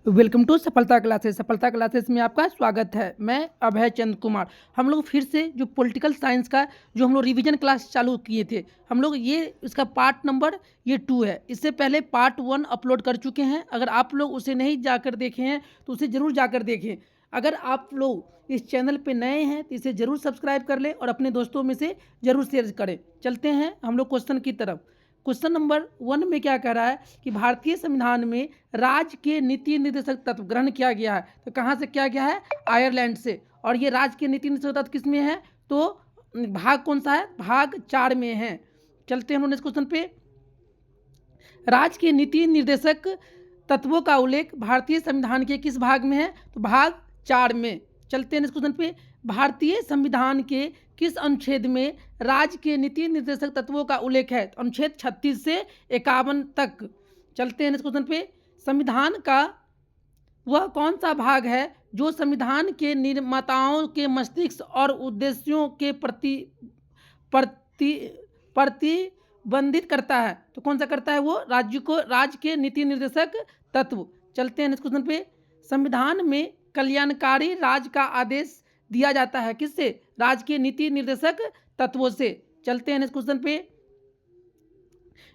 Welcome to सफलता classes. सफलता classes में आपका स्वागत है। मैं अभय चंद कुमार। हम लोग फिर से जो पॉलिटिकल साइंस का जो हम लोग रिवीजन क्लास चालू किए थे, हम लोग ये इसका पार्ट नंबर 2 है। इससे पहले पार्ट 1 अपलोड कर चुके हैं। अगर आप लोग उसे नहीं जाकर देखे हैं तो उसे ज़रूर जाकर देखें। अगर आप लोग इस चैनल पे नए हैं तो इसे ज़रूर सब्सक्राइब कर लें और अपने दोस्तों में से ज़रूर शेयर करें। चलते हैं हम लोग क्वेश्चन की तरफ। क्वेश्चन नंबर 1 में क्या कह रहा है कि भारतीय संविधान में राज्य के नीति निर्देशक तत्व ग्रहण किया गया है। तो कहाँ से किया गया है? आयरलैंड से। और ये राज्य के नीति निर्देशक तत्व किस में है? तो भाग कौन सा है? भाग 4 में है। चलते हैं हम लोग इस क्वेश्चन पे। राज्य के नीति निर्देशक तत्वों का उल्लेख भारतीय संविधान के किस भाग में है? तो भाग 4 में। चलते हैं इस क्वेश्चन पे। भारतीय संविधान के किस अनुच्छेद में राज्य के नीति निर्देशक तत्वों का उल्लेख है? अनुच्छेद 36 से 51 तक। चलते हैं इस क्वेश्चन पे। संविधान का वह कौन सा भाग है जो संविधान के निर्माताओं के मस्तिष्क और उद्देश्यों के प्रतिबंधित करता है? तो कौन सा करता है? वो राज्य के नीति निर्देशक तत्व। चलते हैं इस क्वेश्चन पे। संविधान में कल्याणकारी राज्य का आदेश दिया जाता है किससे? राज्य के नीति निर्देशक तत्वों से। चलते हैं इस क्वेश्चन पे।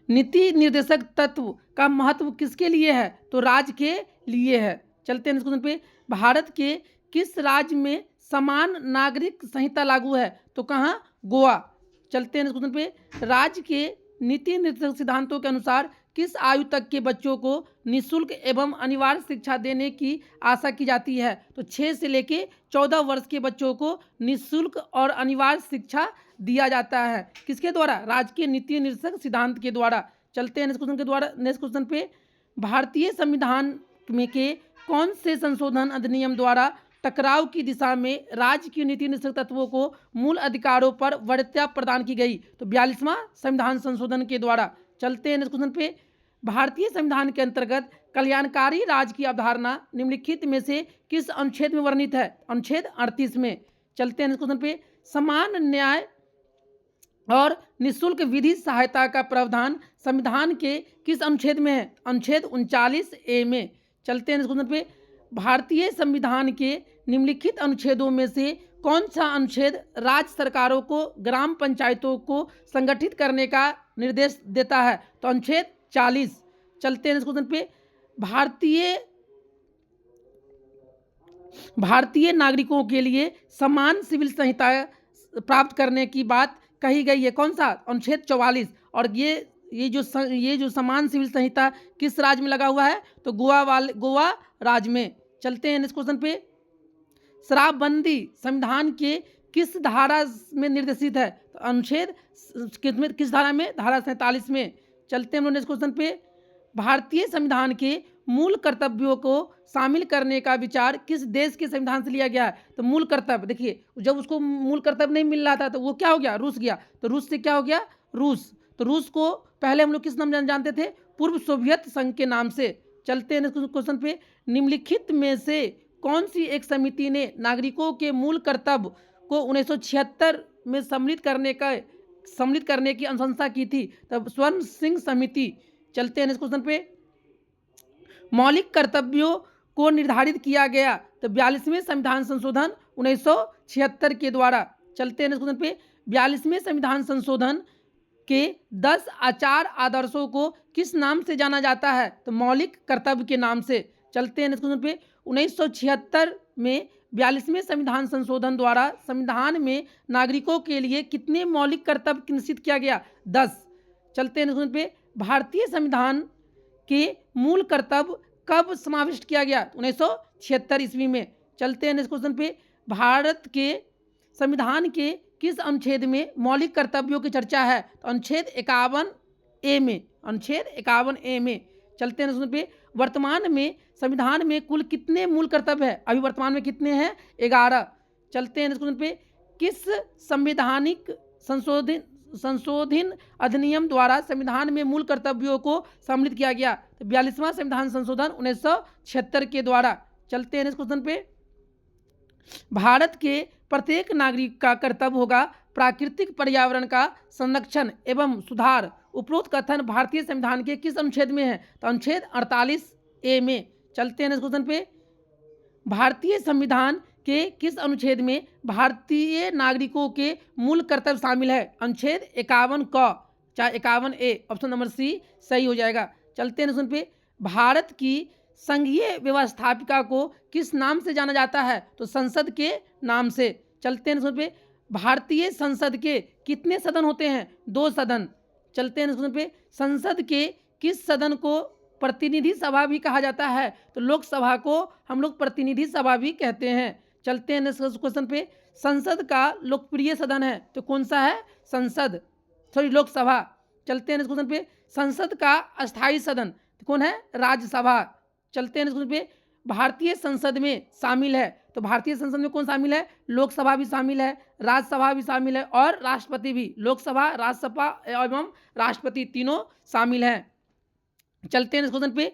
नीति निर्देशक तत्व का महत्व किसके लिए है? तो राज्य के लिए है। चलते हैं इस क्वेश्चन पे। भारत के किस राज्य में समान नागरिक संहिता लागू है? तो कहाँ? गोवा। चलते हैं इस क्वेश्चन पे। राज्य के नीति निर्देशक सिद्धांतों के अनुसार किस आयु तक के बच्चों को निःशुल्क एवं अनिवार्य शिक्षा देने की आशा की जाती है? तो 6 से लेके 14 वर्ष के बच्चों को निःशुल्क और अनिवार्य शिक्षा दिया जाता है। किसके द्वारा? राज्य के नीति निर्देशक सिद्धांत के द्वारा। चलते हैं नेक्स्ट क्वेश्चन पे। भारतीय संविधान में के कौन से संशोधन अधिनियम द्वारा टकराव की दिशा में राज्य की नीति निर्देशक तत्वों को मूल अधिकारों पर वरीयता प्रदान की गई? तो 42वां संविधान संशोधन के द्वारा। चलते हैं नेक्स्ट क्वेश्चन पे। भारतीय संविधान के अंतर्गत कल्याणकारी राज्य की अवधारणा निम्नलिखित में से किस अनुच्छेद में वर्णित है? अनुच्छेद 38 में। चलते हैं नेक्स्ट क्वेश्चन पे। समान न्याय और निःशुल्क विधि सहायता का प्रावधान संविधान के किस अनुच्छेद में है? अनुच्छेद 39A में। चलते हैं इस क्वेश्चन पे। भारतीय संविधान के निम्नलिखित अनुच्छेदों में से कौन सा अनुच्छेद राज्य सरकारों को ग्राम पंचायतों को संगठित करने का निर्देश देता है? तो अनुच्छेद 40। चलते हैं इस क्वेश्चन पे। भारतीय नागरिकों के लिए समान सिविल संहिता प्राप्त करने की बात कही गई है। कौन सा? अनुच्छेद 44। और ये जो समान सिविल संहिता किस राज्य में लगा हुआ है? तो गोवा राज्य में। चलते हैं नेक्स्ट क्वेश्चन पे। शराबबंदी संविधान के किस धारा में निर्देशित है? तो अनुच्छेद किस धारा में? धारा 47 में। चलते हैं नेक्स्ट क्वेश्चन पे। भारतीय संविधान के मूल कर्तव्यों को शामिल करने का विचार किस देश के संविधान से लिया गया है? तो मूल कर्तव्य, देखिए जब उसको मूल कर्तव्य नहीं मिल रहा था तो वो क्या हो गया? रूस गया। तो रूस से क्या हो गया? रूस। तो रूस को पहले हम लोग किस नाम जानते थे? पूर्व सोवियत संघ के नाम से। चलते हैं क्वेश्चन पे। निम्नलिखित में से कौन सी एक समिति ने नागरिकों के मूल कर्तव्य को 1976 में सम्मिलित करने की अनुशंसा की थी? तब स्वर्ण सिंह समिति। चलते हैं इस क्वेश्चन पे। मौलिक कर्तव्यों को निर्धारित किया गया तो 42वें संविधान संशोधन 1976 के द्वारा। चलते हैं इस क्वेश्चन पे। 42वें संविधान संशोधन के 10 आचार आदर्शों को किस नाम से जाना जाता है? तो मौलिक कर्तव्य के नाम से। चलते हैं इस क्वेश्चन पे। 1976 में 42वें संविधान संशोधन द्वारा संविधान में नागरिकों के लिए कितने मौलिक कर्तव्य निश्चित किया गया? 10। चलते हैं इस क्वेश्चन पे। भारतीय संविधान के मूल कर्तव्य कब समाविष्ट किया गया? 1976 ईस्वी में। चलते हैं इस क्वेश्चन पे। भारत के संविधान के किस अनुच्छेद में मौलिक कर्तव्यों की चर्चा है? तो अनुच्छेद 51A में। अनुच्छेद 51A में। चलते हैं इस क्वेश्चन पे। वर्तमान में संविधान में कुल कितने मूल कर्तव्य है? अभी वर्तमान में कितने हैं? 11। चलते हैं इस क्वेश्चन पे। किस संवैधानिक संशोधन अधिनियम द्वारा संविधान में मूल कर्तव्यों को सम्मिलित किया गया? तो 42वां संविधान संशोधन 1976 के द्वारा। चलते हैं इस क्वेश्चन पे। भारत के प्रत्येक नागरिक का कर्तव्य होगा प्राकृतिक पर्यावरण का संरक्षण एवं सुधार। उपरोक्त कथन भारतीय संविधान के किस अनुच्छेद में है? तो अनुच्छेद 48A में। चलते हैं नेक्स्ट क्वेश्चन पे। भारतीय संविधान के किस अनुच्छेद में भारतीय नागरिकों के मूल कर्तव्य शामिल है? अनुच्छेद 51 क, चाहे 51 ए, ऑप्शन नंबर सी सही हो जाएगा। चलते हैं सुन पे। भारत की संघीय व्यवस्थापिका को किस नाम से जाना जाता है? तो संसद के नाम से। चलते हैं सुन पे। भारतीय संसद के कितने सदन होते हैं? 2 सदन। चलते हैं सुन पे। संसद के किस सदन को प्रतिनिधि सभा भी कहा जाता है? तो लोकसभा को हम लोग प्रतिनिधि सभा भी कहते हैं। चलते हैं नेक्स्ट क्वेश्चन पे। संसद का लोकप्रिय सदन है तो कौन सा है? संसद, सॉरी लोकसभा। चलते हैं नेक्स्ट क्वेश्चन पे। संसद का अस्थायी सदन तो कौन है? राज्यसभा। चलते हैं नेक्स्ट क्वेश्चन पे। भारतीय संसद में शामिल है तो भारतीय संसद में कौन शामिल है? लोकसभा भी शामिल है, राज्यसभा भी शामिल है और राष्ट्रपति भी। लोकसभा, राज्यसभा एवं राष्ट्रपति तीनों शामिल हैं। चलते हैं इस क्वेश्चन पे।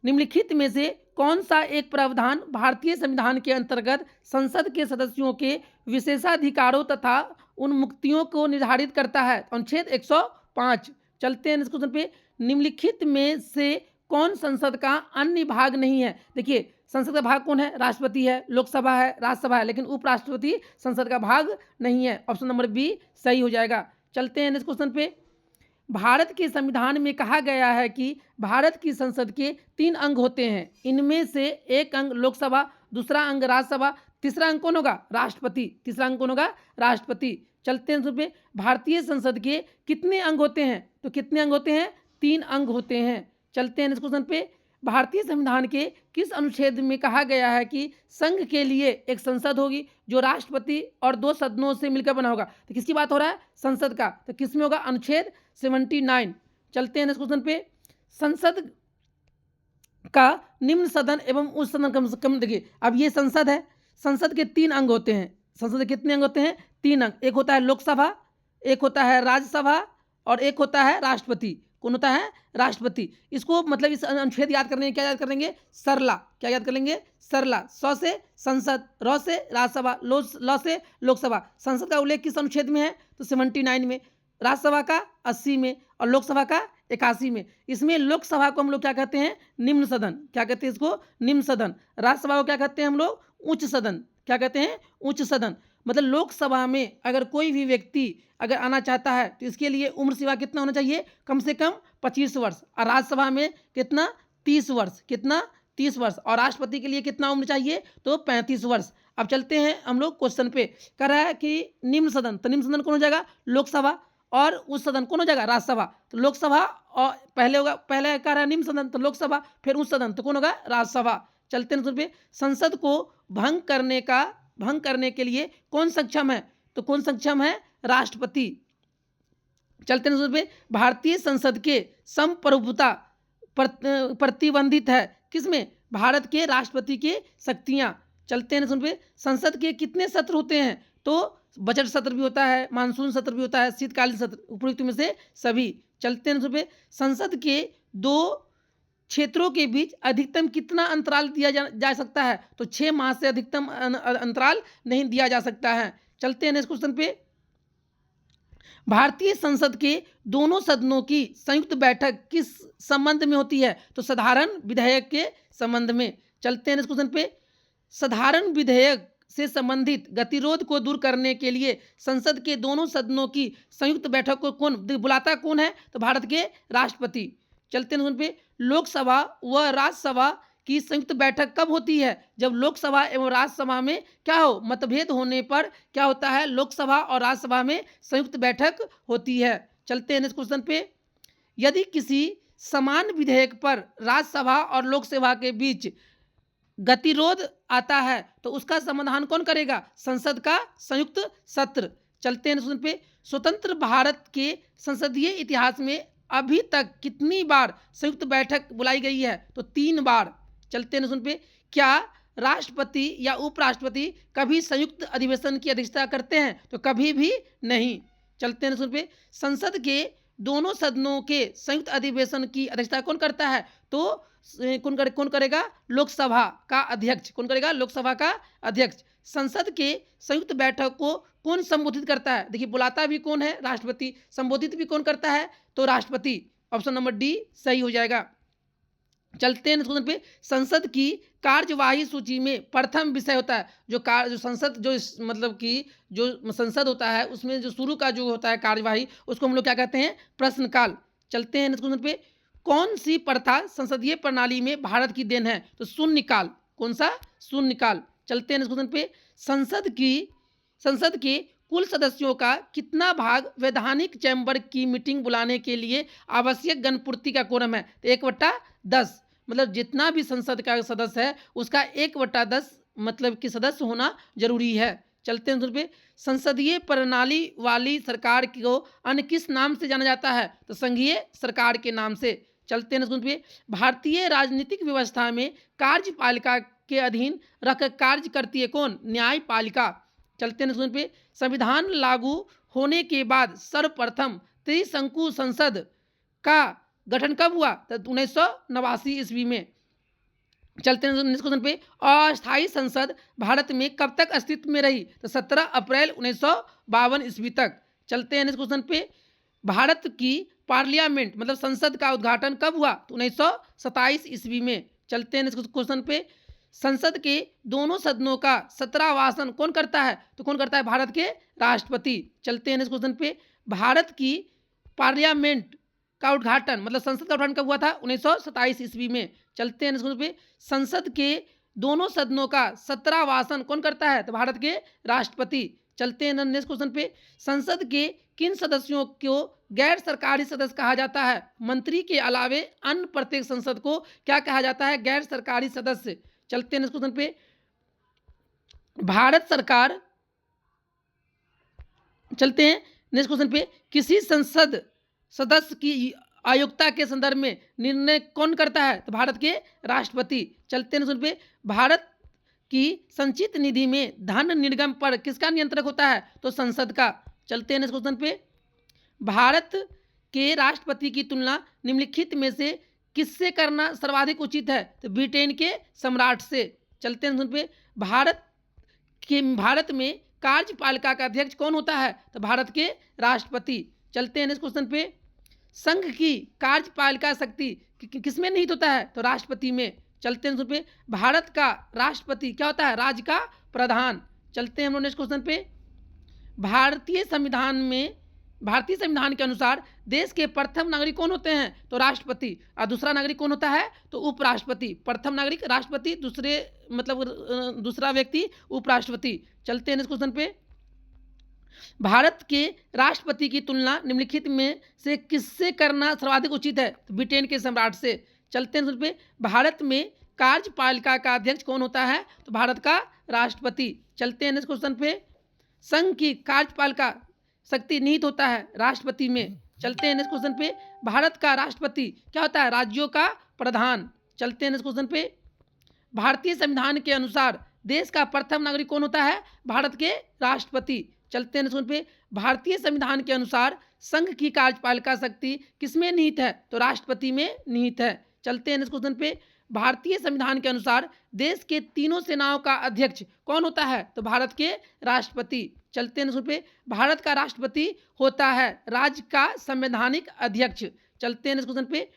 निम्नलिखित में से कौन सा एक प्रावधान भारतीय संविधान के अंतर्गत संसद के सदस्यों के विशेषाधिकारों तथा उन मुक्तियों को निर्धारित करता है? अनुच्छेद 105। चलते हैं इस क्वेश्चन पे। निम्नलिखित में से कौन संसद का अन्य भाग नहीं है? देखिए संसद का भाग कौन है? राष्ट्रपति है, लोकसभा है, राज्यसभा है, लेकिन उपराष्ट्रपति संसद का भाग नहीं है। ऑप्शन नंबर बी सही हो जाएगा। चलते हैं इस क्वेश्चन पे। भारत के संविधान में कहा गया है कि भारत की संसद के 3 अंग होते हैं। इनमें से एक अंग लोकसभा, दूसरा अंग राज्यसभा, तीसरा अंग कौन होगा? राष्ट्रपति। तीसरा अंग कौन होगा? राष्ट्रपति। चलते हैं पे। भारतीय संसद के कितने अंग होते हैं? तो कितने अंग होते हैं? 3 अंग होते हैं। चलते हैं इस क्वेश्चन पे। भारतीय संविधान के किस अनुच्छेद में कहा गया है कि संघ के लिए एक संसद होगी जो राष्ट्रपति और 2 सदनों से मिलकर बना होगा? तो किसकी बात हो रहा है? संसद का। तो किस में होगा? अनुच्छेद 79। चलते हैं इस क्वेश्चन पे। संसद का निम्न सदन एवं उच्च सदन कम से कम, देखिए अब ये संसद है, संसद के 3 अंग होते हैं। संसद के कितने अंग होते हैं? 3 अंग। एक होता है लोकसभा, एक होता है राज्यसभा और एक होता है राष्ट्रपति। कौन होता है? राष्ट्रपति। इसको मतलब इस अनुच्छेद याद करने क्या याद करेंगे? सरला। क्या याद कर लेंगे? सरला। स से संसद, र से राज्यसभा, ल से लोकसभा। संसद का उल्लेख किस अनुच्छेद में है? तो 79 में, राज्यसभा का 80 में और लोकसभा का 81 में। इसमें लोकसभा को हम लोग क्या कहते हैं? निम्न सदन। क्या कहते हैं इसको? निम्न सदन। राज्यसभा को क्या कहते हैं हम लोग? उच्च सदन। क्या कहते हैं? उच्च सदन। मतलब लोकसभा में अगर कोई भी व्यक्ति अगर आना चाहता है तो इसके लिए उम्र सीमा कितना होना चाहिए? कम से कम 25 वर्ष। और राज्यसभा में कितना? 30 वर्ष। कितना? 30 वर्ष। और राष्ट्रपति के लिए कितना उम्र चाहिए? तो 35 वर्ष। अब चलते हैं हम लोग क्वेश्चन पे। कह रहा है कि निम्न सदन, तो निम्न सदन कौन हो जाएगा? लोकसभा। और उच्च सदन कौन हो जाएगा? राज्यसभा। तो लोकसभा और पहले होगा, पहले कह रहा है निम्न सदन तो लोकसभा, फिर उच्च सदन तो कौन होगा? राज्यसभा। चलते हैं पे। संसद को भंग करने के लिए कौन सक्षम है? तो कौन सक्षम है? राष्ट्रपति। चलते हैं पे। भारतीय संसद के संप्रभुता प्रतिबंधित है किसमें? भारत के राष्ट्रपति के शक्तियां। चलते हैं पे। संसद के कितने सत्र होते हैं? तो बजट सत्र भी होता है, मानसून सत्र भी होता है, शीतकालीन सत्र, उपयुक्त में से सभी। चलते हैं पे। संसद के 2 क्षेत्रों के बीच अधिकतम कितना अंतराल दिया जा सकता है? तो 6 माह से अधिकतम अंतराल नहीं दिया जा सकता है। चलते हैं नेक्स्ट क्वेश्चन पे। भारतीय संसद के दोनों सदनों की संयुक्त बैठक किस संबंध में होती है? तो साधारण विधेयक के संबंध में। चलते हैं नेक्स्ट क्वेश्चन पे। साधारण विधेयक से संबंधित गतिरोध को दूर करने के लिए संसद के दोनों सदनों की संयुक्त बैठक को कौन बुलाता? कौन है? तो भारत के राष्ट्रपति। चलते हैं पे। लोकसभा व राज्यसभा की संयुक्त बैठक कब होती है? जब लोकसभा एवं राज्यसभा में क्या हो? मतभेद होने पर क्या होता है? लोकसभा और राज्यसभा में संयुक्त बैठक होती है। चलते हैं नेक्स्ट क्वेश्चन पे। यदि किसी समान विधेयक पर राज्यसभा और लोकसभा के बीच गतिरोध आता है तो उसका समाधान कौन करेगा? संसद का संयुक्त सत्र। चलते हैं पे। स्वतंत्र भारत के संसदीय इतिहास में अभी तक कितनी बार संयुक्त बैठक बुलाई गई है? तो 3 बार। चलते हैं पे। क्या राष्ट्रपति या उपराष्ट्रपति कभी संयुक्त अधिवेशन की अध्यक्षता करते हैं? तो कभी भी नहीं। चलते हैं पे। संसद के दोनों सदनों के संयुक्त अधिवेशन की अध्यक्षता कौन करता है? तो कौन करेगा? लोकसभा का अध्यक्ष। कौन करेगा? लोकसभा का अध्यक्ष। संसद के संयुक्त बैठक को कौन संबोधित करता है? देखिए बुलाता भी कौन है? राष्ट्रपति। संबोधित भी कौन करता है? तो राष्ट्रपति। ऑप्शन नंबर डी सही हो जाएगा। चलते हैं नेक्स्ट क्वेश्चन पे। संसद की कार्यवाही सूची में प्रथम विषय होता है, जो संसद जो मतलब कि जो संसद होता है उसमें जो शुरू का जो होता है कार्यवाही, उसको हम लोग क्या कहते हैं, प्रश्नकाल। चलते हैं नेक्स्ट क्वेश्चन पे। कौन सी प्रथा संसदीय प्रणाली में भारत की देन है, तो शून्यकाल। कौन सा, शून्यकाल। चलते हैं नेक्स्ट क्वेश्चन पे। संसद के कुल सदस्यों का कितना भाग वैधानिक चैम्बर की मीटिंग बुलाने के लिए आवश्यक जनपूर्ति का कोरम है, तो 1/10। मतलब जितना भी संसद का सदस्य है उसका 1/10 मतलब कि सदस्य होना जरूरी है। चलते हैं पे। संसदीय प्रणाली वाली सरकार को अन्य किस नाम से जाना जाता है, तो संघीय सरकार के नाम से। चलते हैं पे। भारतीय राजनीतिक व्यवस्था में कार्यपालिका के अधीन रख कार्य करती है कौन, न्यायपालिका। चलते हैं पे। संविधान लागू होने के बाद सर्वप्रथम त्रिशंकु संसद का गठन कब हुआ, तो 1989 ईस्वी में। चलते हैं नेक्स्ट क्वेश्चन पे। अस्थायी संसद भारत में कब तक अस्तित्व में रही, तो 17 अप्रैल 1952 ईस्वी तक। चलते हैं नेक्स्ट क्वेश्चन पे। भारत की पार्लियामेंट मतलब संसद का उद्घाटन कब हुआ, तो 1927 ईस्वी में। चलते हैं नेक्स्ट क्वेश्चन पे। संसद के दोनों सदनों का 17वां वासन कौन करता है, तो कौन करता है, भारत के राष्ट्रपति। चलते हैं नेक्स्ट क्वेश्चन पे। भारत की पार्लियामेंट का उद्घाटन मतलब संसद का उद्घाटन कब हुआ था, 1927 ईस्वी में। चलते हैं नेक्स्ट क्वेश्चन पे। संसद के दोनों सदनों का 17वां वासन कौन करता है, तो भारत के राष्ट्रपति। चलते हैं नेक्स्ट क्वेश्चन पे। संसद के किन सदस्यों को गैर सरकारी सदस्य कहा जाता है, मंत्री के अलावे अन्य प्रत्येक संसद को क्या कहा जाता है, गैर सरकारी सदस्य। चलते हैं नेक्स्ट क्वेश्चन पे। भारत सरकार, चलते हैं नेक्स्ट क्वेश्चन पे। किसी संसद सदस्य की आयोग्यता के संदर्भ में निर्णय कौन करता है, तो भारत के राष्ट्रपति। चलते हैं नेक्स्ट पे। भारत की संचित निधि में धन निर्गम पर किसका नियंत्रक होता है, तो संसद का। चलते हैं नेक्स्ट क्वेश्चन पे। भारत के राष्ट्रपति की तुलना निम्नलिखित में से किससे करना सर्वाधिक उचित है, तो ब्रिटेन के सम्राट से। चलते हैं पे। भारत में कार्यपालिका का अध्यक्ष कौन होता है, तो भारत के राष्ट्रपति। चलते हैं नेक्स्ट क्वेश्चन पे। संघ की कार्यपालिका शक्ति किसमें निहित होता है, तो राष्ट्रपति में। चलते हैं पे। भारत का राष्ट्रपति क्या होता है, राज्य का प्रधान। चलते हैं हम लोग नेक्स्ट क्वेश्चन पे। भारतीय संविधान के अनुसार देश के प्रथम नागरिक कौन होते हैं, तो राष्ट्रपति। और दूसरा नागरिक कौन होता है, तो उपराष्ट्रपति। प्रथम नागरिक राष्ट्रपति, दूसरा व्यक्ति उपराष्ट्रपति। चलते हैं नेक्स्ट क्वेश्चन पे। भारत के राष्ट्रपति की तुलना निम्नलिखित में से किससे करना सर्वाधिक उचित है, तो ब्रिटेन के सम्राट से। चलते हैं पे। भारत में कार्यपालिका का अध्यक्ष कौन होता है, तो भारत का राष्ट्रपति। चलते हैं नेक्स्ट क्वेश्चन पे। संघ की कार्यपालिका शक्ति निहित होता है राष्ट्रपति में। चलते हैं नेक्स्ट क्वेश्चन पे। भारत का राष्ट्रपति क्या होता है, राज्यों का प्रधान। चलते हैं नेक्स्ट क्वेश्चन पे। भारतीय संविधान के अनुसार देश का प्रथम नागरिक कौन होता है, भारत के राष्ट्रपति। चलते हैं नेक्स्ट क्वेश्चन पे। भारतीय संविधान के अनुसार संघ की कार्यपालिका शक्ति किसमें निहित है, तो राष्ट्रपति में निहित है। चलते हैं नेक्स्ट क्वेश्चन पे। भारतीय संविधान के अनुसार देश के तीनों सेनाओं का अध्यक्ष कौन होता है, तो भारत के राष्ट्रपति। चलते हैं पे। भारत का राष्ट्रपति होता है राज्य का संवैधानिक अध्यक्ष। चलते हैं क्वेश्चन पे।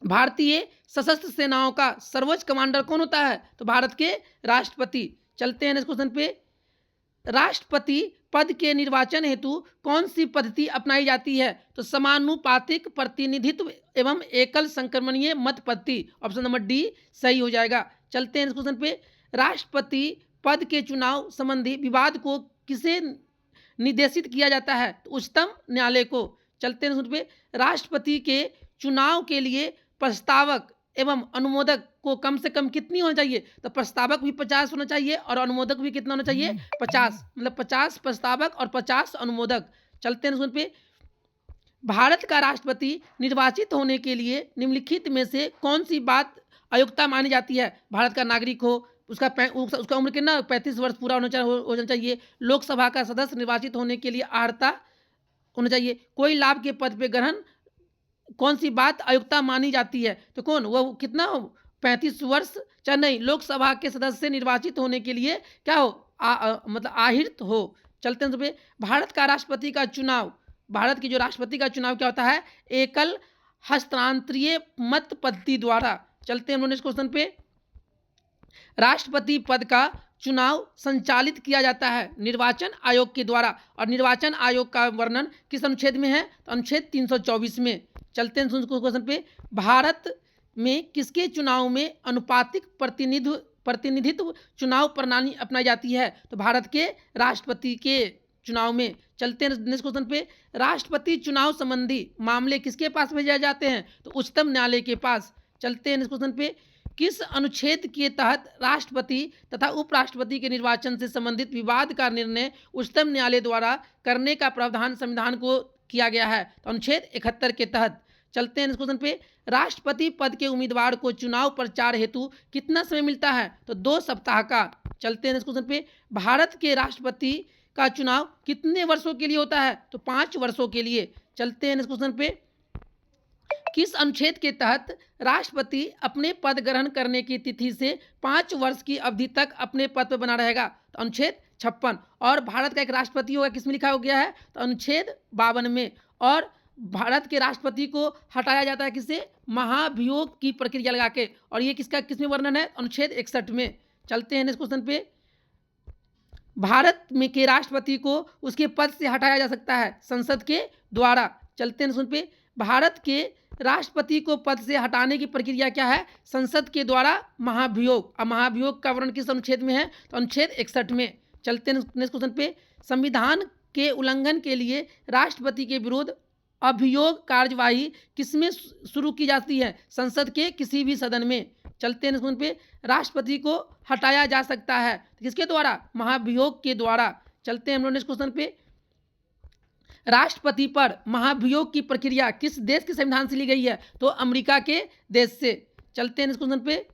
भारतीय सशस्त्र सेनाओं का सर्वोच्च कमांडर कौन होता है, तो भारत के राष्ट्रपति। चलते हैं क्वेश्चन पे। राष्ट्रपति पद के निर्वाचन हेतु कौन सी पद्धति अपनाई जाती है, तो समानुपातिक प्रतिनिधित्व एवं एकल संक्रमणीय मत पद्धति। ऑप्शन नंबर डी सही हो जाएगा। चलते हैं क्वेश्चन पे। राष्ट्रपति पद के चुनाव संबंधी विवाद को किसे निर्देशित किया जाता है, तो उच्चतम न्यायालय को। चलते हैं पे। राष्ट्रपति के चुनाव के लिए प्रस्तावक एवं अनुमोदक को कम से कम कितनी होना चाहिए, तो प्रस्तावक भी 50 होना चाहिए और अनुमोदक भी कितना होना चाहिए, 50। मतलब 50 प्रस्तावक और 50 अनुमोदक। चलते हैं पे। भारत का राष्ट्रपति निर्वाचित होने के लिए निम्नलिखित में से कौन सी बात अयोग्यता मानी जाती है, भारत का नागरिक हो, उसका उम्र कितना 35 वर्ष पूरा होना चाहिए। लोकसभा का सदस्य निर्वाचित होने के लिए अर्हता होना चाहिए। कोई लाभ के पद पे ग्रहण कौन सी बात अयोग्यता मानी जाती है, तो कौन वो कितना हो 35 वर्ष चाहे नहीं, लोकसभा के सदस्य निर्वाचित होने के लिए क्या हो मतलब आहिर्त हो। चलते हैं पे। भारत का राष्ट्रपति का चुनाव, भारत की जो राष्ट्रपति का चुनाव क्या होता है, एकल हस्तांतरीय मत पद्धति द्वारा। चलते हैं हम लोग इस क्वेश्चन पे। राष्ट्रपति पद का चुनाव संचालित किया जाता है निर्वाचन आयोग के द्वारा, और निर्वाचन आयोग का वर्णन किस अनुच्छेद में है? तो अनुच्छेद 324 में। चलते हैं क्वेश्चन पे। भारत में किसके चुनाव में अनुपातिक प्रतिनिधित्व चुनाव प्रणाली अपनाई जाती है? तो भारत के राष्ट्रपति के चुनाव में। चलते हैं नेक्स्ट क्वेश्चन पे। राष्ट्रपति चुनाव संबंधी मामले किसके पास भेजे जाते हैं? तो उच्चतम न्यायालय के पास। चलते हैं नेक्स्ट क्वेश्चन पे। किस अनुच्छेद के तहत राष्ट्रपति तथा उपराष्ट्रपति के निर्वाचन से संबंधित विवाद का निर्णय उच्चतम न्यायालय द्वारा करने का प्रावधान संविधान को किया गया है? तो अनुच्छेद 71 के तहत। चलते हैं इस क्वेश्चन पे। राष्ट्रपति पद के उम्मीदवार को चुनाव प्रचार हेतु कितना समय मिलता है? तो 2 सप्ताह का। चलते हैं इस क्वेश्चन पे। भारत के राष्ट्रपति का चुनाव कितने वर्षों के लिए होता है? तो 5 वर्षों के लिए। चलते हैं इस क्वेश्चन पे। किस अनुच्छेद के तहत राष्ट्रपति अपने पद ग्रहण करने की तिथि से 5 वर्ष की अवधि तक अपने पद पर बना रहेगा? तो अनुच्छेद 56। और भारत का एक राष्ट्रपति होगा, किसमें लिखा हो गया है? तो अनुच्छेद 52 में। और भारत के राष्ट्रपति को हटाया जाता है किससे? महाभियोग की प्रक्रिया लगा के। और ये किसमें वर्णन है? अनुच्छेद 61 में। चलते हैं नेक्स्ट क्वेश्चन पे। भारत में के राष्ट्रपति को उसके पद से हटाया जा सकता है संसद के द्वारा। चलते हैं सुन पे। भारत के राष्ट्रपति को पद से हटाने की प्रक्रिया क्या है? संसद के द्वारा महाभियोग। अब महाभियोग का वर्णन किस अनुच्छेद में है? तो अनुच्छेद 61 में। चलते हैं नेक्स्ट क्वेश्चन पे। संविधान के उल्लंघन के लिए राष्ट्रपति के विरुद्ध अभियोग कार्यवाही किसमें शुरू की जाती है? संसद के किसी भी सदन में। चलते हैं नेक्स्ट क्वेश्चन पे। राष्ट्रपति को हटाया जा सकता है किसके द्वारा? महाभियोग के द्वारा। चलते हैं हम लोग नेक्स्ट क्वेश्चन पे। राष्ट्रपति पर महाभियोग की प्रक्रिया किस देश के संविधान से ली गई है? तो अमेरिका के देश से। चलते हैं नेक्स्ट क्वेश्चन पे।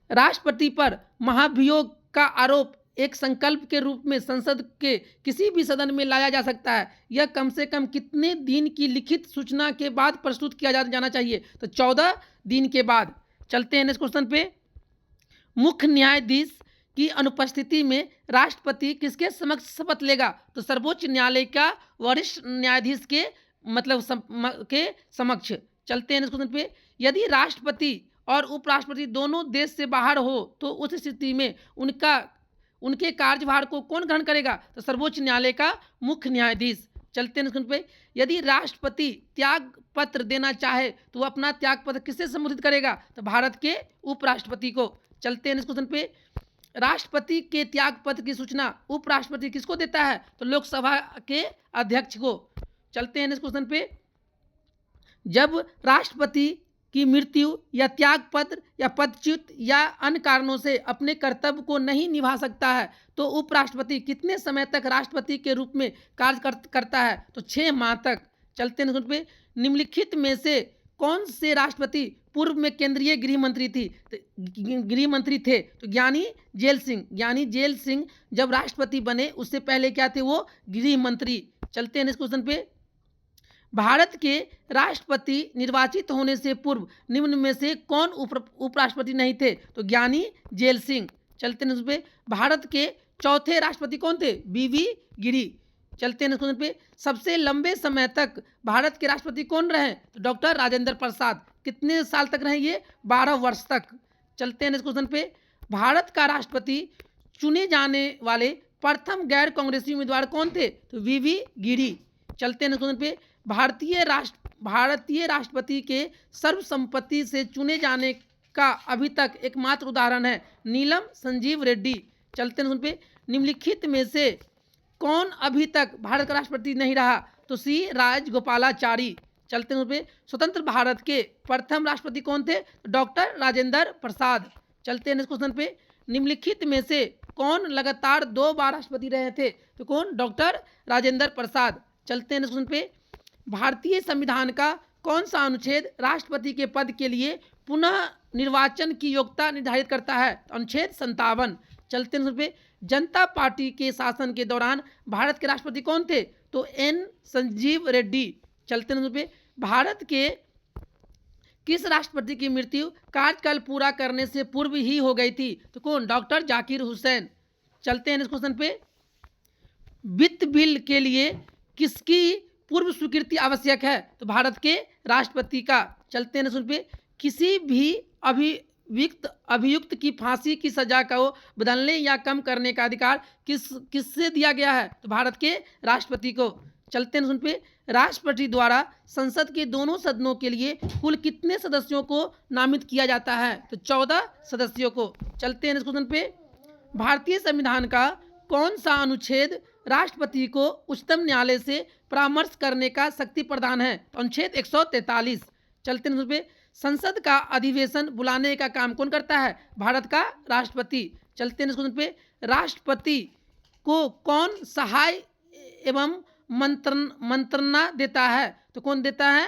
राष्ट्रपति पर महाभियोग का आरोप एक संकल्प के रूप में संसद के किसी भी सदन में लाया जा सकता है। यह कम से कम कितने दिन की लिखित सूचना के बाद प्रस्तुत किया जाना चाहिए? तो 14 दिन के बाद। चलते हैं नेक्स्ट क्वेश्चन पे। मुख्य न्यायाधीश की अनुपस्थिति में राष्ट्रपति किसके समक्ष शपथ लेगा? तो सर्वोच्च न्यायालय का वरिष्ठ न्यायाधीश के के समक्ष। चलते हैं नेक्स्ट क्वेश्चन पे। यदि राष्ट्रपति और उपराष्ट्रपति दोनों देश से बाहर हो तो उस स्थिति में उनके कार्यभार को कौन ग्रहण करेगा? तो सर्वोच्च न्यायालय का मुख्य न्यायाधीश। चलते हैं नेक्स्ट क्वेश्चन पे। यदि राष्ट्रपति त्याग पत्र देना चाहे तो वह अपना त्याग पत्र किससे संबोधित करेगा? तो भारत के उपराष्ट्रपति को। चलते हैं नेक्स्ट क्वेश्चन पे। राष्ट्रपति के त्याग पत्र की सूचना उपराष्ट्रपति किसको देता है? तो लोकसभा के अध्यक्ष को। चलते हैं नेक्स्ट क्वेश्चन पे। जब राष्ट्रपति की मृत्यु या त्याग पत्र या पदच्युत या अन्य कारणों से अपने कर्तव्य को नहीं निभा सकता है तो उपराष्ट्रपति कितने समय तक राष्ट्रपति के रूप में कार्य करता है? तो 6 माह तक। चलते हैं पे। निम्नलिखित में से कौन से राष्ट्रपति पूर्व में केंद्रीय गृह मंत्री थे? तो ज्ञानी जेल सिंह जब राष्ट्रपति बने उससे पहले क्या थे? वो गृह मंत्री। चलते हैं इस क्वेश्चन पे। भारत के राष्ट्रपति निर्वाचित होने से पूर्व निम्न में से कौन उपराष्ट्रपति नहीं थे? तो ज्ञानी जेल सिंह। चलते हैं इस पे। भारत के चौथे राष्ट्रपति कौन थे? बीवी गिरी। चलते हैं क्वेश्चन पे। सबसे लंबे समय तक भारत के राष्ट्रपति कौन रहे? तो डॉक्टर राजेंद्र प्रसाद। कितने साल तक रहे ये? 12 वर्ष तक। चलते हैं इस क्वेश्चन पे। भारत का राष्ट्रपति चुने जाने वाले प्रथम गैर कांग्रेसी उम्मीदवार कौन थे? तो वीवी गिरी। चलते हैं इस क्वेश्चन पे। भारतीय राष्ट्रपति के सर्वसम्मति से चुने जाने का अभी तक एकमात्र उदाहरण है नीलम संजीव रेड्डी। चलते हैं उन पे। निम्नलिखित में से कौन अभी तक भारत का राष्ट्रपति नहीं रहा? तो सी राजगोपालाचारी। चलते हैं उन पे। स्वतंत्र भारत के प्रथम राष्ट्रपति कौन थे? डॉक्टर राजेंद्र प्रसाद। चलते हैं इस क्वेश्चन पे। निम्नलिखित में से कौन लगातार 2 बार राष्ट्रपति रहे थे? तो कौन? डॉक्टर राजेंद्र प्रसाद। चलते हैं इस क्वेश्चन पे। भारतीय संविधान का कौन सा अनुच्छेद राष्ट्रपति के पद के लिए पुनः निर्वाचन की योग्यता निर्धारित करता है? अनुच्छेद 57। चलते हैं पे। जनता पार्टी के शासन के दौरान भारत के राष्ट्रपति कौन थे? तो एन संजीव रेड्डी। चलते हैं पे। भारत के किस राष्ट्रपति की मृत्यु कार्यकाल पूरा करने से पूर्व ही हो गई थी? तो कौन? डॉक्टर जाकिर हुसैन। चलते हैं इस क्वेश्चन पे। वित्त बिल के लिए किसकी पूर्व स्वीकृति आवश्यक है? तो भारत के राष्ट्रपति का। चलते हैं नेक्स्ट क्वेश्चन पे, किसी भी अभियुक्त की फांसी की सजा को बदलने या कम करने का अधिकार किससे दिया गया है? तो भारत के राष्ट्रपति को। चलते हैं नेक्स्ट क्वेश्चन पे, राष्ट्रपति द्वारा संसद के दोनों सदनों के लिए कुल कितने सदस्यों को नामित किया जाता है? तो 14 सदस्यों को। चलते हैं नेक्स्ट क्वेश्चन पे, भारतीय संविधान का कौन सा अनुच्छेद राष्ट्रपति को उच्चतम न्यायालय से परामर्श करने का शक्ति प्रदान है? तो अनुच्छेद 143। चलते हैं पे, संसद का अधिवेशन बुलाने का काम कौन करता है? भारत का राष्ट्रपति। चलते हैं क्वेश्चन पे, राष्ट्रपति को कौन सहाय एवं मंत्रणा देता है? तो कौन देता है?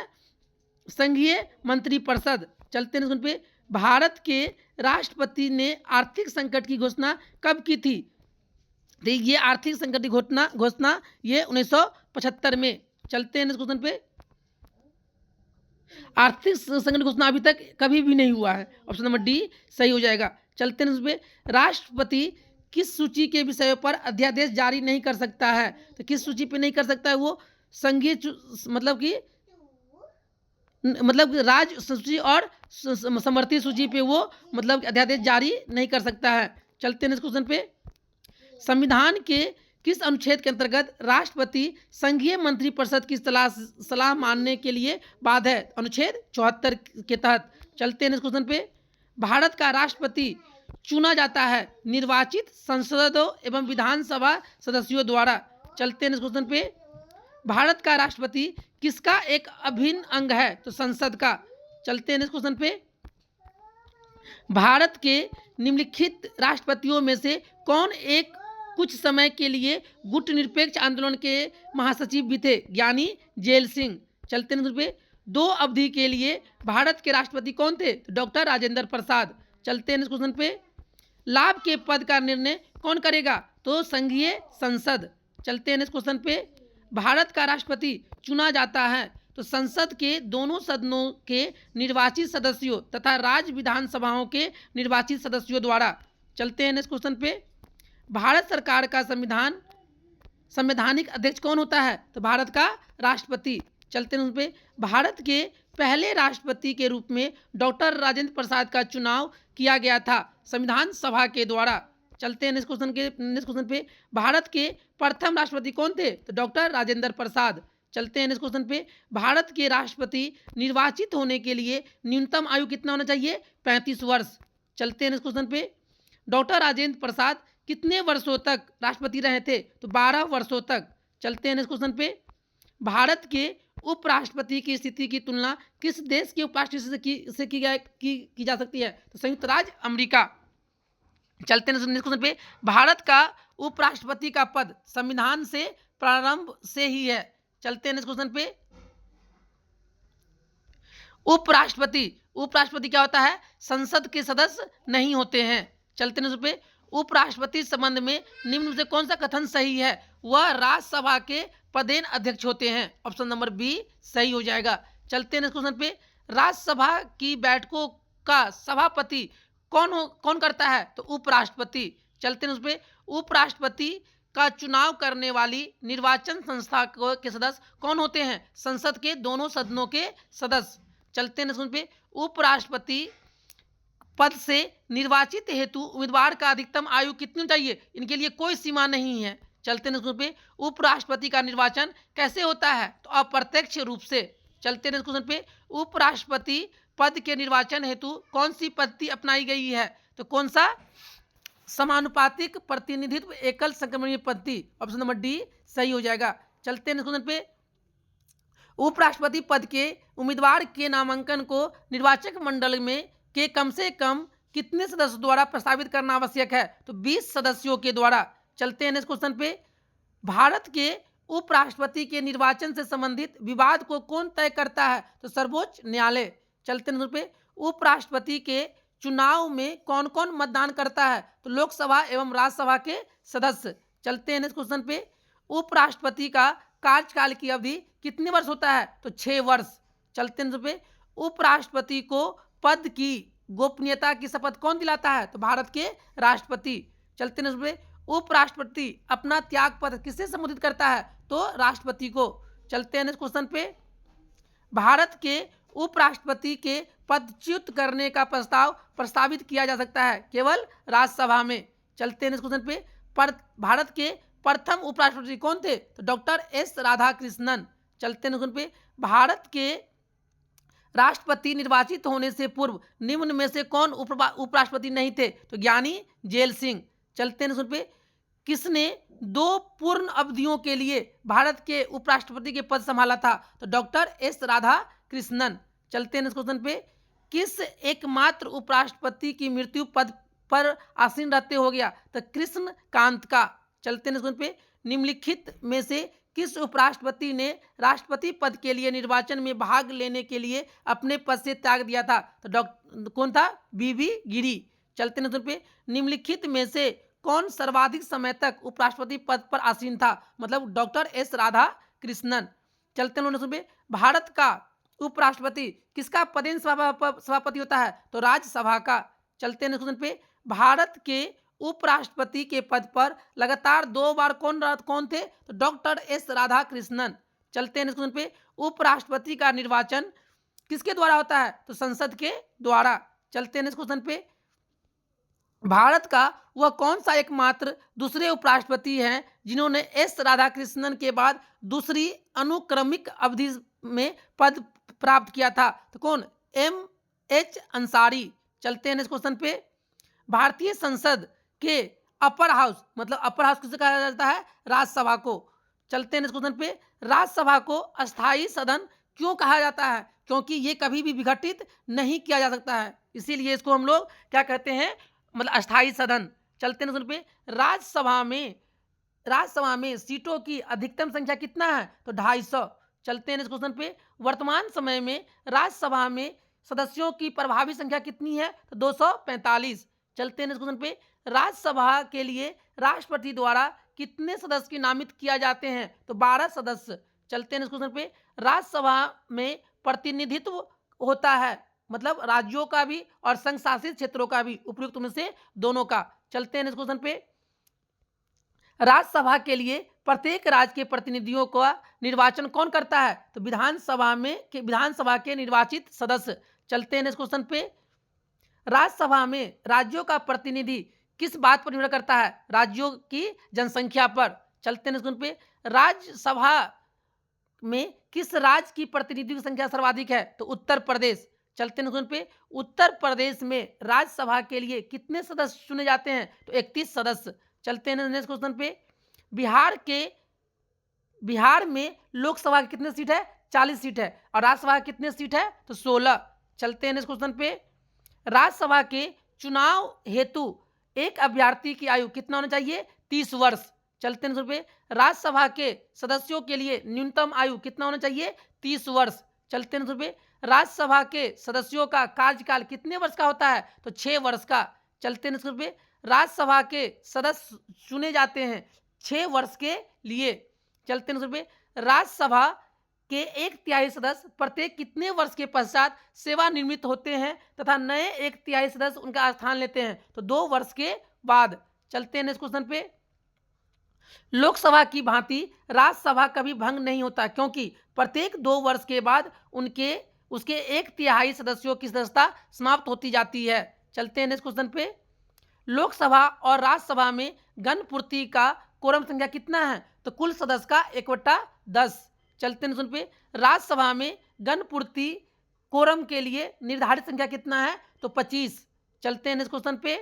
संघीय मंत्रिपरिषद। चलते हैं क्वेश्चन पे, भारत के राष्ट्रपति ने आर्थिक संकट की घोषणा कब की थी? तो ये आर्थिक संकट की घोषणा ये 1975 में। चलते हैं इस क्वेश्चन पे, आर्थिक संकट की घोषणा अभी तक कभी भी नहीं हुआ है। ऑप्शन नंबर डी सही हो जाएगा। चलते हैं इस पे, राष्ट्रपति किस सूची के विषयों पर अध्यादेश जारी नहीं कर सकता है? तो किस सूची पे नहीं कर सकता है? वो संघीय मतलब राज्य सूची और समवर्ती सूची पे वो मतलब अध्यादेश जारी नहीं कर सकता है। चलते हैं इस क्वेश्चन पे, संविधान के किस अनुच्छेद के अंतर्गत राष्ट्रपति संघीय मंत्रिपरिषद की सलाह मानने के लिए बाध्य है? अनुच्छेद 74 के तहत। चलते हैं इस क्वेश्चन पे, भारत का राष्ट्रपति चुना जाता है निर्वाचित संसदों एवं विधानसभा सदस्यों द्वारा। चलते हैं इस क्वेश्चन पे, भारत का राष्ट्रपति किसका एक अभिन्न अंग है? तो संसद का। चलते हैं इस क्वेश्चन पे, भारत के निम्नलिखित राष्ट्रपतियों में से कौन एक कुछ समय के लिए गुट निरपेक्ष आंदोलन के महासचिव भी थे? ज्ञानी जेल सिंह। चलते हैं पे, 2 अवधि के लिए भारत के राष्ट्रपति कौन थे? तो डॉक्टर राजेंद्र प्रसाद। चलते हैं क्वेश्चन पे, लाभ के पद का निर्णय कौन करेगा? तो संघीय संसद। चलते हैं क्वेश्चन पे, भारत का राष्ट्रपति चुना जाता है तो संसद के दोनों सदनों के निर्वाचित सदस्यों तथा राज्य विधानसभाओं के निर्वाचित सदस्यों द्वारा। चलते हैं नेक्स्ट क्वेश्चन पे, भारत सरकार का संवैधानिक अध्यक्ष कौन होता है? तो भारत का राष्ट्रपति। चलते हैं उस पे, भारत के पहले राष्ट्रपति के रूप में डॉक्टर राजेंद्र प्रसाद का चुनाव किया गया था संविधान सभा के द्वारा। चलते हैं नेक्स्ट क्वेश्चन पे, भारत के प्रथम राष्ट्रपति कौन थे? तो डॉक्टर राजेंद्र प्रसाद। चलते हैं नेक्स्ट क्वेश्चन पे, भारत के राष्ट्रपति निर्वाचित होने के लिए न्यूनतम आयु कितना होना चाहिए? 35 वर्ष। चलते हैं नेक्स्ट क्वेश्चन पे, डॉक्टर राजेंद्र प्रसाद कितने वर्षों तक राष्ट्रपति रहे थे? तो 12 वर्षों तक। चलते हैं नेक्स्ट क्वेश्चन पे, भारत के उपराष्ट्रपति की स्थिति की तुलना किस देश के उपराष्ट्रपति से की जा सकती है? तो संयुक्त राज्य अमेरिका। चलते हैं नेक्स्ट क्वेश्चन पे, भारत का उपराष्ट्रपति का पद संविधान से प्रारंभ से ही है। चलते हैं नेक्स्ट क्वेश्चन पे, उपराष्ट्रपति क्या होता है? संसद के सदस्य नहीं होते हैं। चलते हैं पे, उपराष्ट्रपति संबंध में निम्न में से कौन सा कथन सही है? वह राज्यसभा के पदेन अध्यक्ष होते हैं। ऑप्शन नंबर बी सही हो जाएगा। चलते हैं क्वेश्चन पे, राज्यसभा की बैठकों का सभापति कौन करता है? तो उपराष्ट्रपति। चलते हैं उस पे, उपराष्ट्रपति का चुनाव करने वाली निर्वाचन संस्था के सदस्य कौन होते हैं? संसद के दोनों सदनों के सदस्य। चलते हैं पे, उपराष्ट्रपति पद से निर्वाचित हेतु उम्मीदवार का अधिकतम आयु कितनी चाहिए? इनके लिए कोई सीमा नहीं है। चलते हैं पे, उपराष्ट्रपति का निर्वाचन कैसे होता है? तो अप्रत्यक्ष रूप से। चलते हैं क्वेश्चन पे, उपराष्ट्रपति पद के निर्वाचन हेतु कौन सी पद्धति अपनाई गई है? तो कौन सा? समानुपातिक प्रतिनिधित्व एकल संक्रमणीय पद्धति। ऑप्शन नंबर डी सही हो जाएगा। चलते हैं क्वेश्चन पे, उपराष्ट्रपति पद के उम्मीदवार के नामांकन को निर्वाचक मंडल में के कम से कम कितने सदस्यों द्वारा प्रस्तावित करना आवश्यक है? तो 20 सदस्यों के द्वारा। चलते हैं नेक्स्ट क्वेश्चन पे, भारत के उपराष्ट्रपति के निर्वाचन से संबंधित विवाद को कौन तय करता है? तो सर्वोच्च न्यायालय। चलते हैं पे, उपराष्ट्रपति के चुनाव में कौन कौन मतदान करता है? तो लोकसभा एवं राज्यसभा के सदस्य। चलते हैं नेक्स्ट क्वेश्चन पे, उपराष्ट्रपति का कार्यकाल की अवधि कितने वर्ष होता है? तो 6 वर्ष। चलते हैं पे, उपराष्ट्रपति को पद की गोपनीयता की शपथ कौन दिलाता है? तो भारत के राष्ट्रपति। चलते हैं पे, उपराष्ट्रपति अपना त्याग पत्र किससे संबोधित करता है? तो राष्ट्रपति को। चलते हैं नेक्स्ट क्वेश्चन पे। भारत के उपराष्ट्रपति के पदच्युत करने का प्रस्ताव प्रस्तावित किया जा सकता है केवल राज्यसभा में। चलते हैं नेक्स्ट क्वेश्चन पे। भारत के प्रथम उपराष्ट्रपति कौन थे? तो डॉक्टर एस राधाकृष्णन। चलते हैं नेक्स्ट क्वेश्चन पे। भारत के राष्ट्रपति निर्वाचित होने से पूर्व निम्न में से कौन उपराष्ट्रपति नहीं थे? तो ज्ञानी जेल सिंह। चलते हैं नेक्स्ट पे। किसने 2 पूर्ण अवधियों के लिए भारत के उपराष्ट्रपति के पद संभाला था? तो डॉक्टर एस राधाकृष्णन। चलते हैं नेक्स्ट क्वेश्चन पे। किस एकमात्र उपराष्ट्रपति की मृत्यु पद पर आसीन रहते हो गया? तो कृष्ण कांत का। चलते हैं नेक्स्ट क्वेश्चन पे। निम्नलिखित में से किस उपराष्ट्रपति ने राष्ट्रपति पद के लिए निर्वाचन में भाग लेने के लिए अपने पद से त्याग दिया था? तो कौन था? बीबी गिरी। चलते हैं पे। निम्नलिखित में से कौन सर्वाधिक समय तक उपराष्ट्रपति पद पर आसीन था? मतलब डॉक्टर एस राधाकृष्णन। चलते हैं पे। भारत का उपराष्ट्रपति किसका पदेन सभापति होता है? तो राज्यसभा का। चलते हैं पे। भारत के उपराष्ट्रपति के पद पर लगातार 2 बार कौन थे? तो डॉक्टर एस राधाकृष्णन। चलते हैं पे। उपराष्ट्रपति का निर्वाचन किसके द्वारा होता है? तो संसद के द्वारा। चलते हैं क्वेश्चन पे। भारत का वह कौन सा एकमात्र दूसरे उपराष्ट्रपति हैं जिन्होंने एस राधाकृष्णन के बाद दूसरी अनुक्रमिक अवधि में पद प्राप्त किया था? तो कौन? M.H. अंसारी। चलते हैं क्वेश्चन पे। भारतीय संसद के अपर हाउस, मतलब अपर हाउस किसे कहा जाता है? राज्यसभा को। चलते हैं क्वेश्चन पे। राज्यसभा को अस्थायी सदन क्यों कहा जाता है? क्योंकि ये कभी भी विघटित नहीं किया जा सकता है, इसीलिए इसको हम लोग क्या कहते हैं? मतलब अस्थायी सदन। चलते हैं पे। राज्यसभा में सीटों की अधिकतम संख्या कितना है? तो 250। चलते हैं क्वेश्चन पे। वर्तमान समय में राज्यसभा में सदस्यों की प्रभावी संख्या कितनी है? तो 245। चलते हैं क्वेश्चन पे। राज्यसभा के लिए राष्ट्रपति द्वारा कितने सदस्य नामित किया जाते हैं? तो 12 सदस्य। चलते हैं क्वेश्चन पे। राज्यसभा में प्रतिनिधित्व होता है, मतलब राज्यों का भी और संघ शासित क्षेत्रों का भी, उपयुक्त में से दोनों का। चलते हैं क्वेश्चन पे। राज्यसभा के लिए प्रत्येक राज्य के प्रतिनिधियों का निर्वाचन कौन करता है? तो विधानसभा के निर्वाचित सदस्य। चलते हैं क्वेश्चन पे। राज्यसभा में राज्यों का प्रतिनिधि किस बात पर निर्भर करता है? राज्यों की जनसंख्या पर। चलते हैं पे। राज्यसभा में किस राज्य की प्रतिनिधि की संख्या सर्वाधिक है? तो उत्तर प्रदेश। चलते हैं पे। उत्तर प्रदेश में राज्यसभा के लिए कितने सदस्य चुने जाते हैं? तो 31 सदस्य। चलते हैं नेक्स्ट क्वेश्चन पे। बिहार में लोकसभा की कितने सीट है? 40 सीट है। और राज्यसभा की कितने सीट है? तो 16। चलते हैं नेक्स्ट क्वेश्चन पे। राज्यसभा के चुनाव हेतु एक अभ्यर्थी की आयु कितना होना चाहिए? 30 वर्ष। चलते हैं पे। राज्यसभा के सदस्यों के लिए न्यूनतम आयु कितना होना चाहिए? 30 वर्ष। चलते हैं पे। राज्यसभा के सदस्यों का कार्यकाल कितने वर्ष का होता है? तो 6 वर्ष का। चलते हैं पे। राज्यसभा के सदस्य चुने जाते हैं 6 वर्ष के लिए। चलते हैं पे। राज्यसभा के 1/3 सदस्य प्रत्येक कितने वर्ष के पश्चात सेवानिवृत्त होते हैं तथा नए 1/3 सदस्य उनका स्थान लेते हैं? तो 2 वर्ष के बाद। चलते हैं नेक्स्ट क्वेश्चन पे। लोकसभा की भांति राज्यसभा कभी भंग नहीं होता, क्योंकि प्रत्येक 2 वर्ष के बाद उसके 1/3 सदस्यों की सदस्यता समाप्त होती जाती है। चलते हैं नेक्स्ट क्वेश्चन पे। लोकसभा और राज्यसभा में गणपूर्ति का कोरम संख्या कितना है? तो कुल सदस्य का 1/10। चलते हैं पे। राज्यसभा में गणपूर्ति कोरम के लिए निर्धारित संख्या कितना है? तो 25। चलते हैं नेक्स्ट क्वेश्चन पे।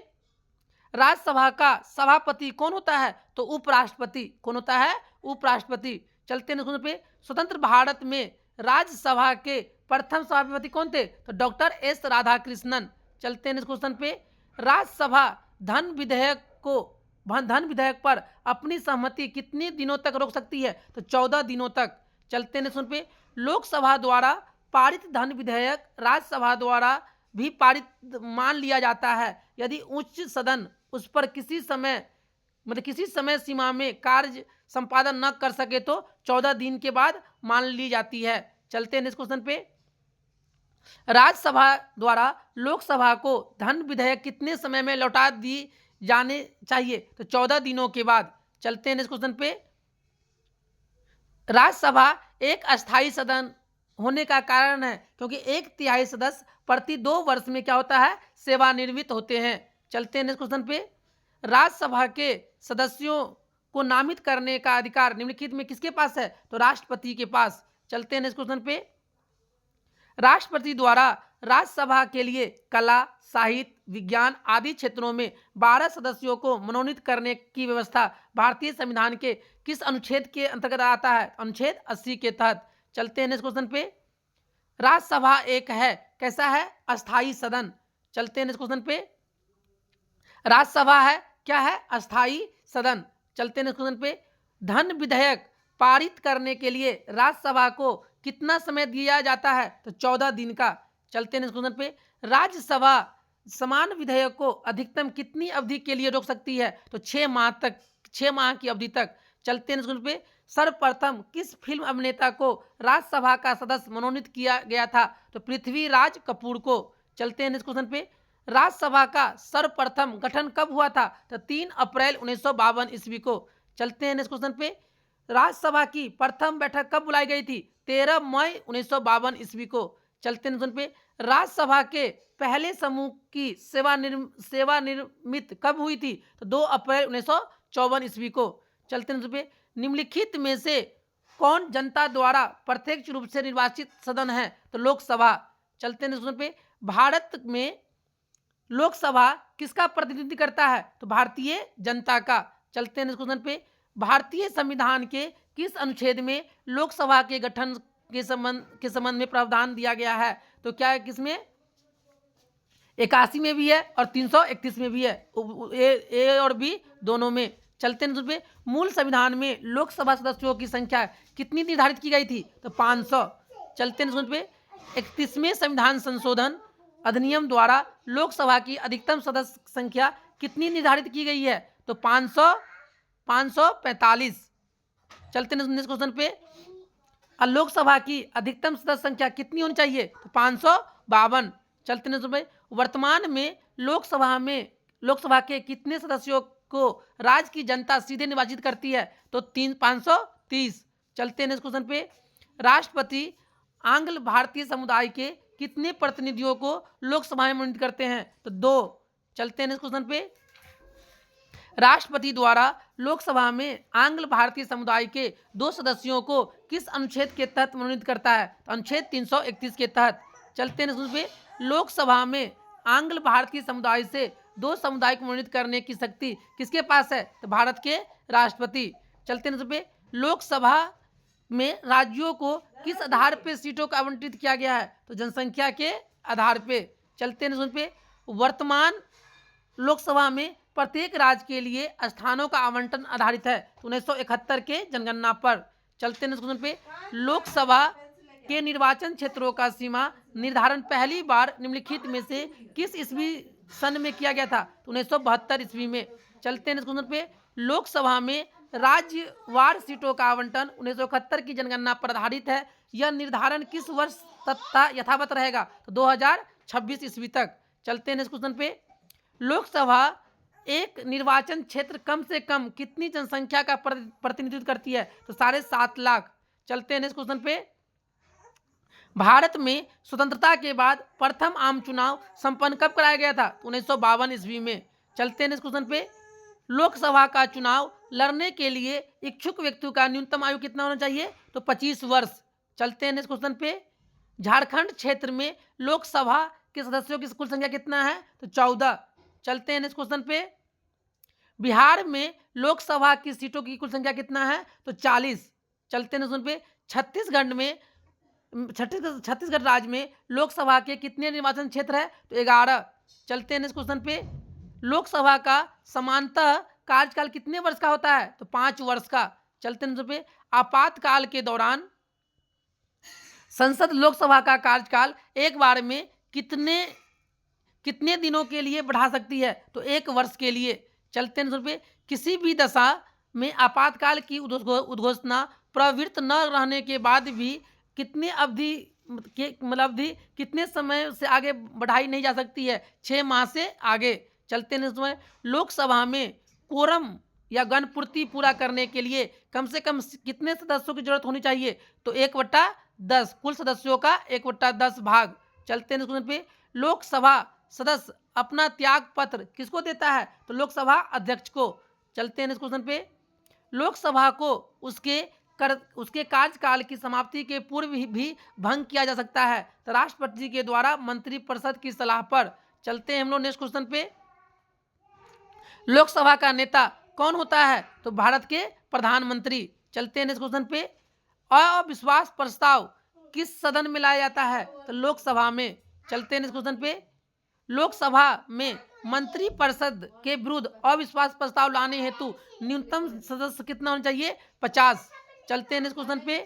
राज्यसभा का सभापति कौन होता है? तो उपराष्ट्रपति। कौन होता है? उपराष्ट्रपति। चलते हैं नेक्स्ट पे। स्वतंत्र भारत में राज्यसभा के प्रथम सभापति कौन थे? तो डॉक्टर एस राधाकृष्णन। चलते हैं नेक्स्ट क्वेश्चन पे। राज्यसभा धन विधेयक पर अपनी सहमति कितने दिनों तक रोक सकती है? तो 14 दिनों तक। चलते हैं पे। लोकसभा द्वारा पारित धन विधेयक राज्यसभा द्वारा भी पारित मान लिया जाता है यदि उच्च सदन उस पर किसी समय सीमा में कार्य संपादन न कर सके तो 14 दिन के बाद मान ली जाती है। चलते हैं नेक्स्ट क्वेश्चन पे। राज्यसभा द्वारा लोकसभा को धन विधेयक कितने समय में लौटा दी जाने चाहिए? तो 14 दिनों के बाद। चलते हैं नेक्स्ट क्वेश्चन पे। राज्यसभा एक अस्थायी सदन होने का कारण है क्योंकि 1/3 सदस्य प्रति 2 वर्ष में क्या होता है, सेवानिवृत्त होते हैं। चलते हैं नेक्स्ट क्वेश्चन पे। राज्यसभा के सदस्यों को नामित करने का अधिकार निम्नलिखित में किसके पास है, तो राष्ट्रपति के पास। चलते हैं नेक्स्ट क्वेश्चन पे। राष्ट्रपति द्वारा राज्यसभा के लिए कला, साहित्य, विज्ञान आदि क्षेत्रों में 12 सदस्यों को मनोनीत करने की व्यवस्था भारतीय संविधान के किस अनुच्छेद के अंतर्गत आता है, अनुच्छेद 80 के तहत। चलते हैं नेक्स्ट क्वेश्चन पे। राज्यसभा एक है, कैसा है, अस्थाई सदन। चलते हैं नेक्स्ट क्वेश्चन पे। राज्यसभा है, क्या है, अस्थाई सदन। चलते हैं नेक्स्ट क्वेश्चन पे। धन विधेयक पारित करने के लिए राज्यसभा को कितना समय दिया जाता है, तो 14 दिन का। चलते हैं नेक्स्ट क्वेश्चन पे। राज्यसभा समान विधेयक को अधिकतम कितनी अवधि के लिए रोक सकती है, तो 6 माह तक, 6 माह की अवधि तक। चलते हैं नेक्स्ट क्वेश्चन पे। सर्वप्रथम किस फिल्म अभिनेता को राज्यसभा का सदस्य मनोनीत किया गया था, तो पृथ्वीराज कपूर को। चलते हैं नेक्स्ट क्वेश्चन पे। राज्यसभा का सर्वप्रथम गठन कब हुआ था, तो 3 अप्रैल 1952 ईस्वी को। चलते हैं नेक्स्ट क्वेश्चन पे। राज्यसभा की प्रथम बैठक कब बुलाई गई थी, 13 मई 1952 ईस्वी को। चलते हैं पे। राज्यसभा के पहले समूह की सेवानिवृत्त कब हुई थी, तो 2 अप्रैल 1954 ईस्वी को। चलते हैं पे। निम्नलिखित में से कौन जनता द्वारा प्रत्यक्ष रूप से निर्वाचित सदन है, तो लोकसभा। चलते हैं पे। भारत में लोकसभा किसका प्रतिनिधित्व करता है, तो भारतीय जनता का। चलते हैं क्वेश्चन पे। भारतीय संविधान के किस अनुच्छेद में लोकसभा के गठन के संबंध में प्रावधान दिया गया है, तो क्या है, किसमें, 81 में भी है और 331 में भी है, ए और बी दोनों में। चलते हैं पे। मूल संविधान में लोकसभा सदस्यों की संख्या कितनी निर्धारित की गई थी, तो 500। चलते हैं पे। 31वें संविधान संशोधन अधिनियम द्वारा लोकसभा की अधिकतम सदस्य संख्या कितनी निर्धारित की गई है, तो 545। चलते हैं नेक्स्ट क्वेश्चन पे। लोकसभा की अधिकतम सदस्य संख्या कितनी होनी चाहिए, तो 552। चलते हैं पे। वर्तमान में लोकसभा के कितने सदस्यों को राज्य की जनता सीधे निर्वाचित करती है, तो 530। चलते हैं नेक्स्ट क्वेश्चन पे। राष्ट्रपति आंग्ल भारतीय समुदाय के कितने प्रतिनिधियों को लोकसभा में मनोनीत करते हैं, तो 2। चलते हैं नेक्स्ट क्वेश्चन पे। राष्ट्रपति द्वारा लोकसभा में आंग्ल भारतीय समुदाय के 2 सदस्यों को किस अनुच्छेद के तहत मनोनीत करता है, तो अनुच्छेद 331 के तहत। चलते हैं नेक्स्ट पे। लोकसभा में आंग्ल भारतीय समुदाय से 2 समुदाय को मनोनीत करने की शक्ति किसके पास है, तो भारत के राष्ट्रपति। चलते हैं नेक्स्ट पे। लोकसभा में राज्यों को किस आधार पर सीटों का आवंटित किया गया है, तो जनसंख्या के आधार पे। चलते हैं पे। वर्तमान लोकसभा में प्रत्येक राज्य के लिए स्थानों का आवंटन आधारित है, तो 1971 के जनगणना पर। चलते हैं पे। लोकसभा के निर्वाचन क्षेत्रों का सीमा निर्धारण पहली बार निम्नलिखित में से किस ईस्वी सन में किया गया था, तो 1972 ईस्वी में। चलते हैं पे। लोकसभा में राज्यवार सीटों का आवंटन 1971 की जनगणना पर आधारित है। यह निर्धारण किस वर्ष तक यथावत रहेगा, तो 2026 ईस्वी तक। चलते हैं क्वेश्चन पे। लोकसभा एक निर्वाचन क्षेत्र कम से कम कितनी जनसंख्या का प्रतिनिधित्व करती है, तो 7.5 लाख। चलते हैं क्वेश्चन पे। भारत में स्वतंत्रता के बाद प्रथम आम चुनाव संपन्न कब कराया गया था, 1952 ईस्वी में। चलते हैं क्वेश्चन पे। लोकसभा का चुनाव लड़ने के लिए इच्छुक व्यक्ति का न्यूनतम आयु कितना होना चाहिए, तो 25 वर्ष। चलते हैं नेक्स्ट क्वेश्चन पे। झारखंड क्षेत्र में लोकसभा के सदस्यों की कुल संख्या कितना है, तो 14। चलते हैं नेक्स्ट क्वेश्चन पे। बिहार में लोकसभा की सीटों की कुल संख्या कितना है, तो 40। चलते हैं नेक्स्ट क्वेश्चन पे। छत्तीसगढ़ राज्य में लोकसभा के कितने निर्वाचन क्षेत्र है, तो 11। चलते हैं नेक्स्ट क्वेश्चन पे। लोकसभा का सामान्यतः कार्यकाल कितने वर्ष का होता है, तो 5 वर्ष का। चलते हैं पे। आपातकाल के दौरान संसद लोकसभा का कार्यकाल एक बार में कितने दिनों के लिए बढ़ा सकती है, तो 1 वर्ष के लिए। चलते हैं पे। किसी भी दशा में आपातकाल की उद्घोषणा प्रवृत्त न रहने के बाद भी कितने अवधि कितने समय से आगे बढ़ाई नहीं जा सकती है, 6 माह से आगे। चलते हैं लोकसभा में कोरम या गणपूर्ति पूरा करने के लिए कम से कम कितने सदस्यों की जरूरत होनी चाहिए? तो 1/10 कुल सदस्यों का 1/10 भाग। चलते हैं क्वेश्चन पे। लोकसभा सदस्य अपना त्याग पत्र किसको देता है? तो लोकसभा अध्यक्ष को। चलते हैं इस क्वेश्चन पे। लोकसभा को उसके कार्यकाल की समाप्ति के पूर्व भी भंग किया जा सकता है, तो राष्ट्रपति के द्वारा मंत्रिपरिषद की सलाह पर। चलते हैं हम लोग नेक्स्ट क्वेश्चन पे। लोकसभा का नेता कौन होता है? तो भारत के प्रधानमंत्री। चलते हैं नेक्स्ट क्वेश्चन पे। अविश्वास प्रस्ताव किस सदन में लाया जाता है? तो लोकसभा में। चलते हैं नेक्स्ट क्वेश्चन पे। लोकसभा में मंत्रिपरिषद के विरुद्ध अविश्वास प्रस्ताव लाने हेतु न्यूनतम सदस्य कितना होना चाहिए? 50। चलते हैं नेक्स्ट क्वेश्चन पे।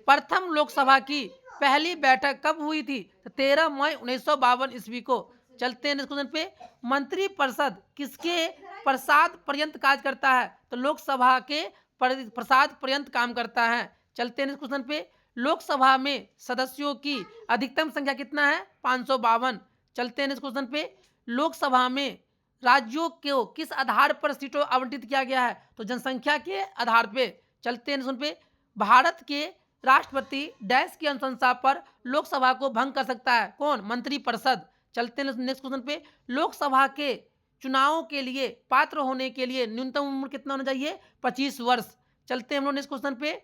प्रथम लोकसभा की पहली बैठक कब हुई थी? तो 13 मई 1952 ईस्वी को। चलते हैं नेक्स्ट क्वेश्चन पे। मंत्रिपरिषद किसके प्रसाद पर्यंत कार्य करता है? तो लोकसभा के प्रसाद पर्यंत काम करता है। चलते हैं नेक्स्ट क्वेश्चन पे। लोकसभा में सदस्यों की अधिकतम संख्या कितना है? 552। चलते हैं नेक्स्ट क्वेश्चन पे। लोकसभा में राज्यों को किस आधार पर सीटों आवंटित किया गया है? तो जनसंख्या के आधार पे। चलते हैं सुन पे। भारत के राष्ट्रपति डैश की अनुशंसा पर लोकसभा को भंग कर सकता है? कौन? मंत्रिपरिषद। चलते हैं नेक्स्ट क्वेश्चन पे। लोकसभा के चुनावों के लिए पात्र होने के लिए न्यूनतम उम्र कितना होना चाहिए? 25 वर्ष। चलते हैं हम लोग नेक्स्ट क्वेश्चन पे।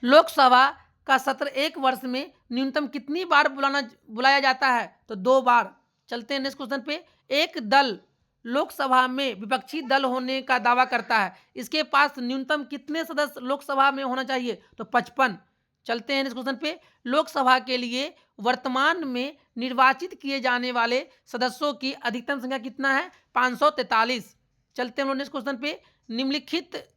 लोकसभा का सत्र एक वर्ष में न्यूनतम कितनी बार बुलाया जाता है? तो 2 बार। चलते हैं नेक्स्ट क्वेश्चन पे। एक दल लोकसभा में विपक्षी दल होने का दावा करता है, इसके पास न्यूनतम कितने सदस्य लोकसभा में होना चाहिए? तो 55। चलते हैं नेक्स्ट क्वेश्चन पे। लोकसभा के लिए वर्तमान में निर्वाचित किए जाने वाले सदस्यों की अधिकतम संख्या कितना है? 543। चलते हैं नेक्स्ट क्वेश्चन पे। निम्नलिखित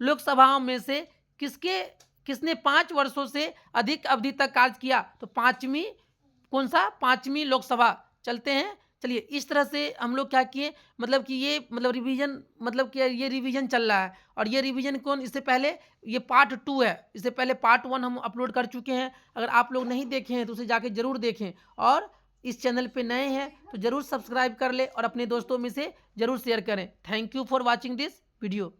लोकसभाओं में से किसने 5 वर्षों से अधिक अवधि तक कार्य किया? तो पांचवी लोकसभा। चलते हैं। चलिए इस तरह से हम लोग क्या किए, मतलब कि ये रिवीजन, मतलब कि ये रिवीजन चल रहा है। और ये रिवीजन कौन? इससे पहले ये पार्ट 2 है, इससे पहले पार्ट 1 हम अपलोड कर चुके हैं। अगर आप लोग नहीं देखे हैं तो उसे जाके जरूर देखें। और इस चैनल पे नए हैं तो जरूर सब्सक्राइब कर ले और अपने दोस्तों में से जरूर शेयर करें। Thank you for watching this video.